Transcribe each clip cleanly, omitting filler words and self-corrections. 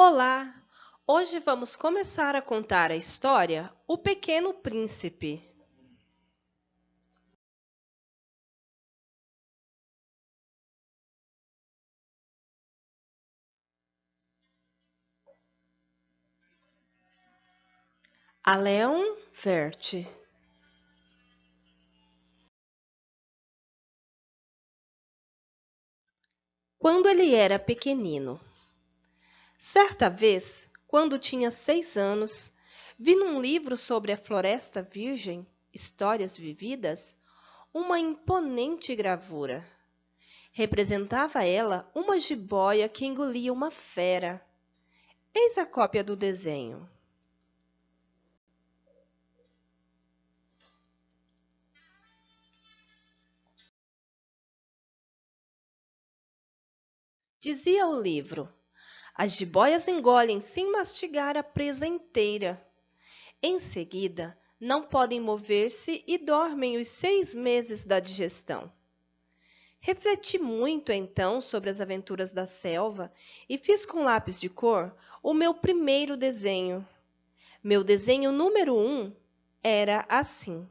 Olá! Hoje vamos começar a contar a história O Pequeno Príncipe. A Leão Verte. Quando ele era pequenino. Certa vez, quando tinha 6 anos, vi num livro sobre a Floresta Virgem, Histórias Vividas, uma imponente gravura. Representava ela uma jiboia que engolia uma fera. Eis a cópia do desenho. Dizia o livro: as jiboias engolem sem mastigar a presa inteira. Em seguida, não podem mover-se e dormem os 6 meses da digestão. Refleti muito então sobre as aventuras da selva e fiz com lápis de cor o meu primeiro desenho. Meu desenho número 1 era assim.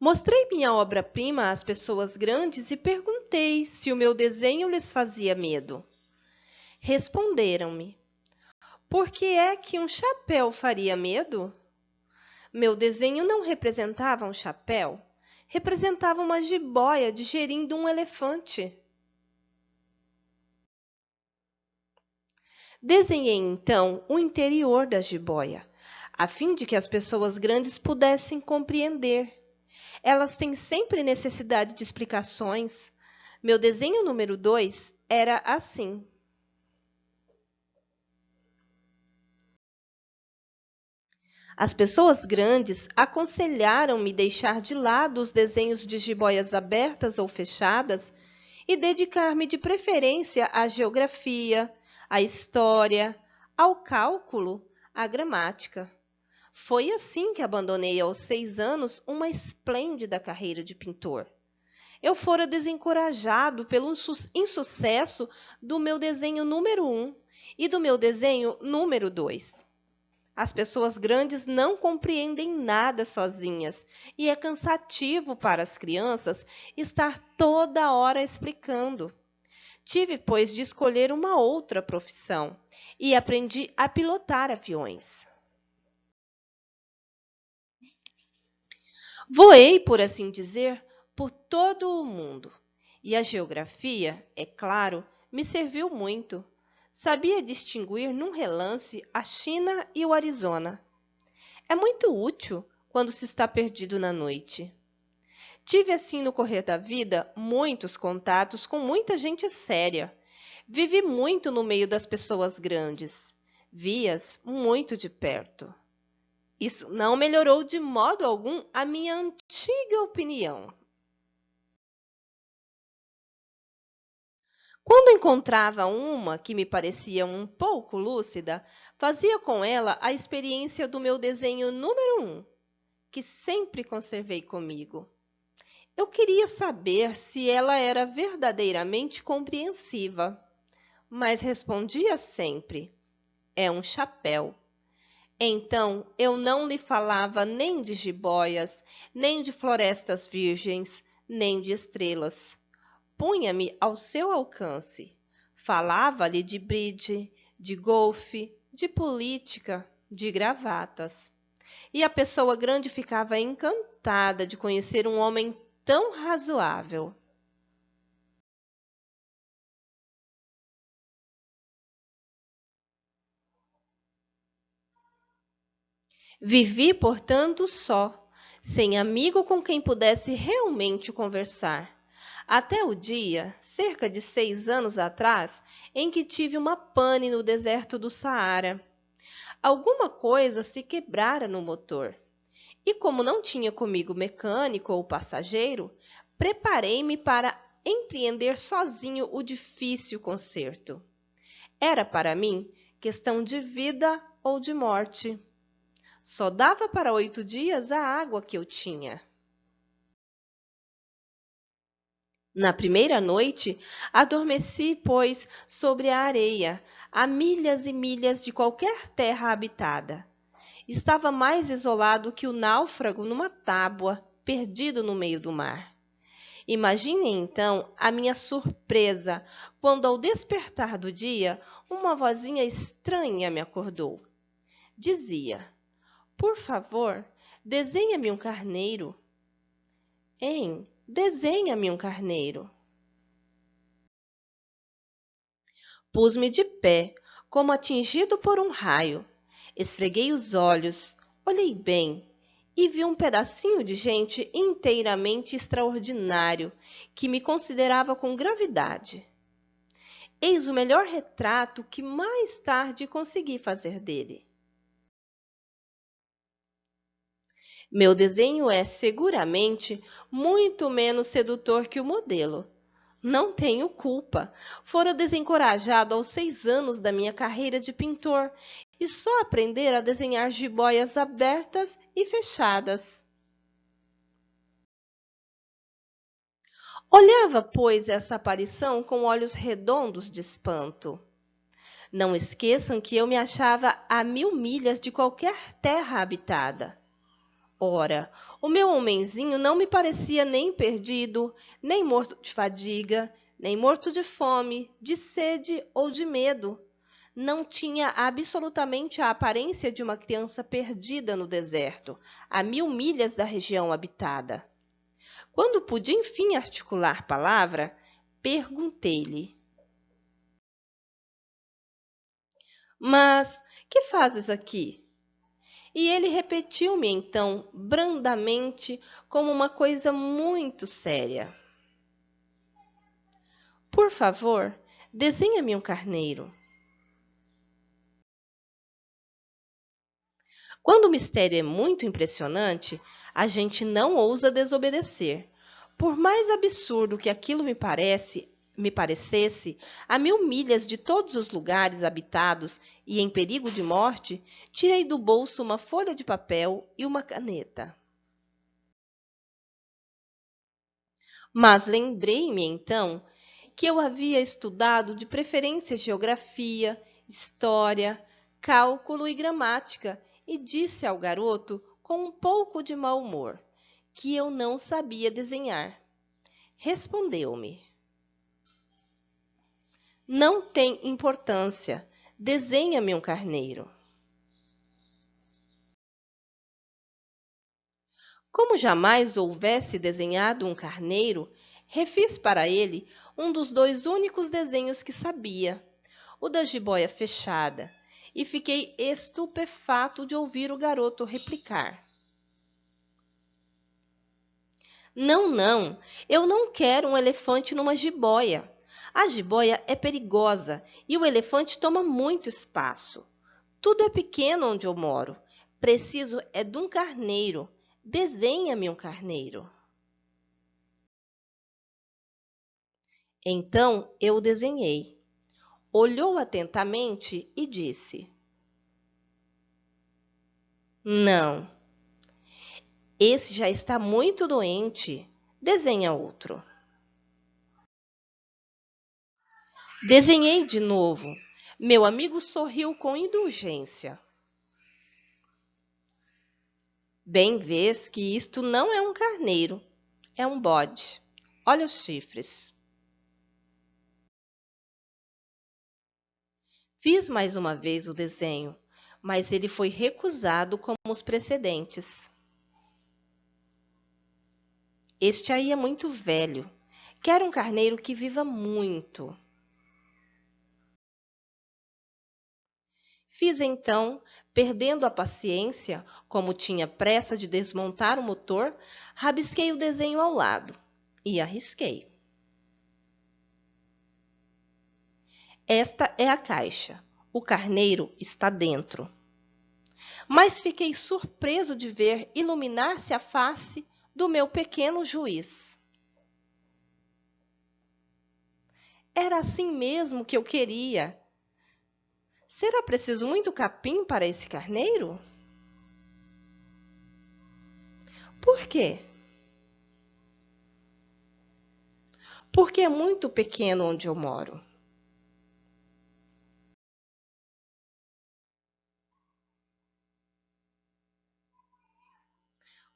Mostrei minha obra-prima às pessoas grandes e perguntei se o meu desenho lhes fazia medo. Responderam-me: por que é que um chapéu faria medo? Meu desenho não representava um chapéu, representava uma jiboia digerindo um elefante. Desenhei então o interior da jiboia, a fim de que as pessoas grandes pudessem compreender. Elas têm sempre necessidade de explicações. Meu desenho número 2 era assim. As pessoas grandes aconselharam-me deixar de lado os desenhos de jiboias abertas ou fechadas e dedicar-me de preferência à geografia, à história, ao cálculo, à gramática. Foi assim que abandonei aos 6 anos uma esplêndida carreira de pintor. Eu fora desencorajado pelo insucesso do meu desenho número 1 e do meu desenho número 2. As pessoas grandes não compreendem nada sozinhas e é cansativo para as crianças estar toda hora explicando. Tive, pois, de escolher uma outra profissão e aprendi a pilotar aviões. Voei, por assim dizer, por todo o mundo. E a geografia, é claro, me serviu muito. Sabia distinguir num relance a China e o Arizona. É muito útil quando se está perdido na noite. Tive, assim, no correr da vida, muitos contatos com muita gente séria. Vivi muito no meio das pessoas grandes. Vi-as muito de perto. Isso não melhorou de modo algum a minha antiga opinião. Quando encontrava uma que me parecia um pouco lúcida, fazia com ela a experiência do meu desenho número 1, que sempre conservei comigo. Eu queria saber se ela era verdadeiramente compreensiva, mas respondia sempre: é um chapéu. Então eu não lhe falava nem de jiboias, nem de florestas virgens, nem de estrelas. Punha-me ao seu alcance. Falava-lhe de bride, de golfe, de política, de gravatas. E a pessoa grande ficava encantada de conhecer um homem tão razoável. Vivi, portanto, só, sem amigo com quem pudesse realmente conversar. Até o dia, cerca de 6 anos atrás, em que tive uma pane no deserto do Saara. Alguma coisa se quebrara no motor. E como não tinha comigo mecânico ou passageiro, preparei-me para empreender sozinho o difícil conserto. Era para mim questão de vida ou de morte. Só dava para 8 dias a água que eu tinha. Na primeira noite, adormeci, pois, sobre a areia, a milhas e milhas de qualquer terra habitada. Estava mais isolado que o náufrago numa tábua, perdido no meio do mar. Imaginem então a minha surpresa quando, ao despertar do dia, uma vozinha estranha me acordou. Dizia: Por favor, desenha-me um carneiro. Hein? Desenha-me um carneiro. Pus-me de pé, como atingido por um raio. Esfreguei os olhos, olhei bem e vi um pedacinho de gente inteiramente extraordinário que me considerava com gravidade. Eis o melhor retrato que mais tarde consegui fazer dele. Meu desenho é, seguramente, muito menos sedutor que o modelo. Não tenho culpa. Fora desencorajado aos 6 anos da minha carreira de pintor e só aprender a desenhar jiboias abertas e fechadas. Olhava, pois, essa aparição com olhos redondos de espanto. Não esqueçam que eu me achava a 1000 milhas de qualquer terra habitada. Ora, o meu homenzinho não me parecia nem perdido, nem morto de fadiga, nem morto de fome, de sede ou de medo. Não tinha absolutamente a aparência de uma criança perdida no deserto, a 1000 milhas da região habitada. Quando pude enfim articular palavra, perguntei-lhe: Mas que fazes aqui? E ele repetiu-me então, brandamente, como uma coisa muito séria: Por favor, desenha-me um carneiro. Quando o mistério é muito impressionante, a gente não ousa desobedecer. Por mais absurdo que aquilo me parecesse, a 1000 milhas de todos os lugares habitados e em perigo de morte, tirei do bolso uma folha de papel e uma caneta. Mas lembrei-me então que eu havia estudado de preferência geografia, história, cálculo e gramática e disse ao garoto, com um pouco de mau humor, que eu não sabia desenhar. Respondeu-me: Não tem importância, desenha-me um carneiro. Como jamais houvesse desenhado um carneiro, refiz para ele um dos 2 únicos desenhos que sabia, o da jiboia fechada, e fiquei estupefato de ouvir o garoto replicar: Não, não, eu não quero um elefante numa jiboia. A jiboia é perigosa e o elefante toma muito espaço. Tudo é pequeno onde eu moro. Preciso é de um carneiro. Desenha-me um carneiro. Então eu o desenhei. Olhou atentamente e disse: Não, esse já está muito doente. Desenha outro. Desenhei de novo. Meu amigo sorriu com indulgência. Bem vês que isto não é um carneiro, é um bode. Olha os chifres. Fiz mais uma vez o desenho, mas ele foi recusado como os precedentes. Este aí é muito velho. Quero um carneiro que viva muito. Fiz então, perdendo a paciência, como tinha pressa de desmontar o motor, rabisquei o desenho ao lado e arrisquei. Esta é a caixa. O carneiro está dentro. Mas fiquei surpreso de ver iluminar-se a face do meu pequeno juiz. Era assim mesmo que eu queria. Será preciso muito capim para esse carneiro? Por quê? porque é muito pequeno onde eu moro.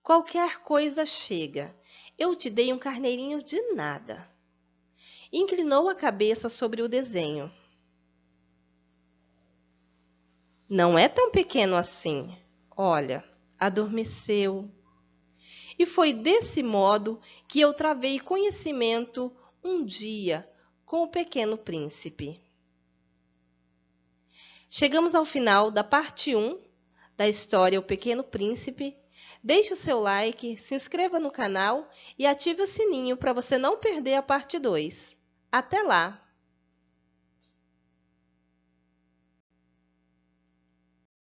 Qualquer coisa chega. Eu te dei um carneirinho de nada. Inclinou a cabeça sobre o desenho. Não é tão pequeno assim. Olha, adormeceu. E foi desse modo que eu travei conhecimento um dia com o Pequeno Príncipe. Chegamos ao final da parte 1 da história O Pequeno Príncipe. Deixe o seu like, se inscreva no canal e ative o sininho para você não perder a parte 2. Até lá!